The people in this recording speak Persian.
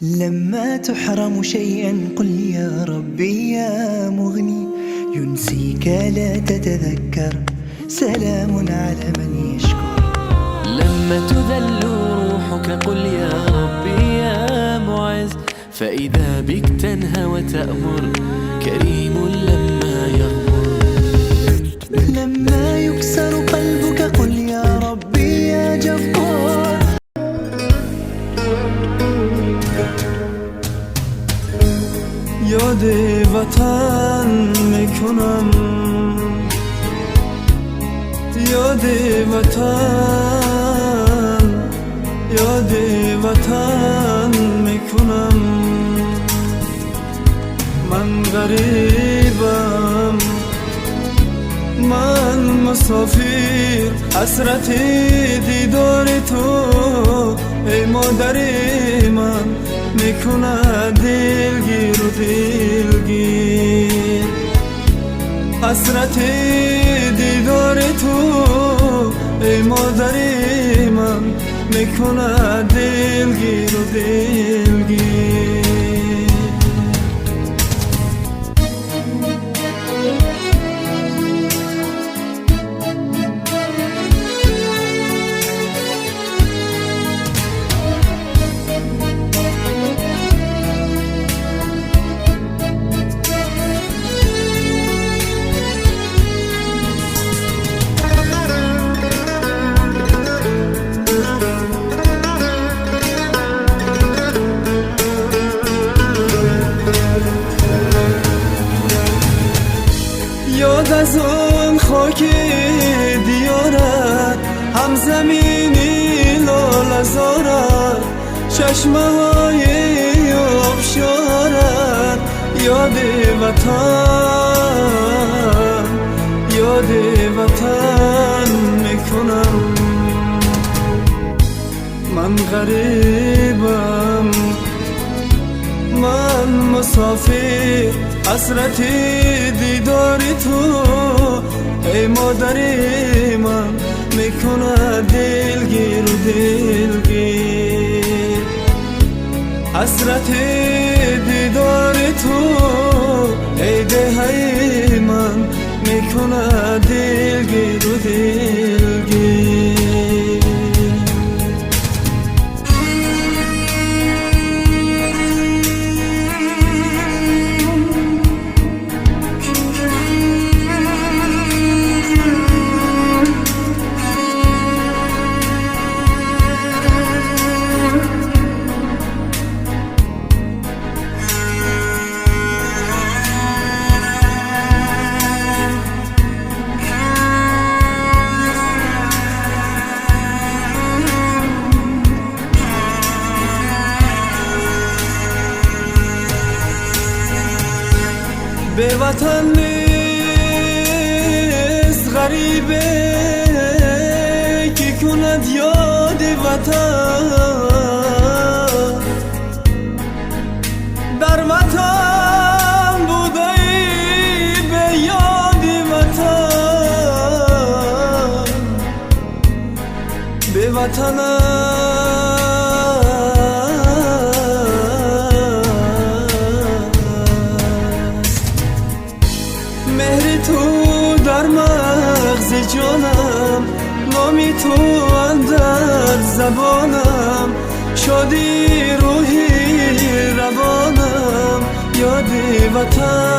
لما تحرم شيئا قل يا ربي يا مغني، ينسيك لا تتذكر، سلام على من يشكر. لما تذل روحك قل يا ربي يا معز، فإذا بك تنهى وتأمر، كريم لما يغمر. لما يكسر قلبك قل يا ربي يا جبار. یاد وطن میکنم، یاد وطن، یاد وطن میکنم. من غریبم، من مسافر، حسرت دیدار تو ای مادر من میکنه دلگیر و دلگیر. حسرت دیدار تو ای مادر من میکنه دلگیر و دلگیر. یاد از اون خاک دیارت، هم زمینی لالزارت، چشمه های آبشارت. یاد وطن، یاد وطن میکنم. من غریبم، من مسافر، حسرت دیدار تو ای مادر من میکنه دلگیر و دلگیر. حسرت دیدار تو ای دهه من میکنه دلگیر و دلگیر. به وطن نیست غریبه که کند یاد وطن. در وطن بوده ای به یاد وطن، به وطن مهر تو در مغز جانم، نامی تو اندر زبانم، شادی روحی روانم. یاد وطن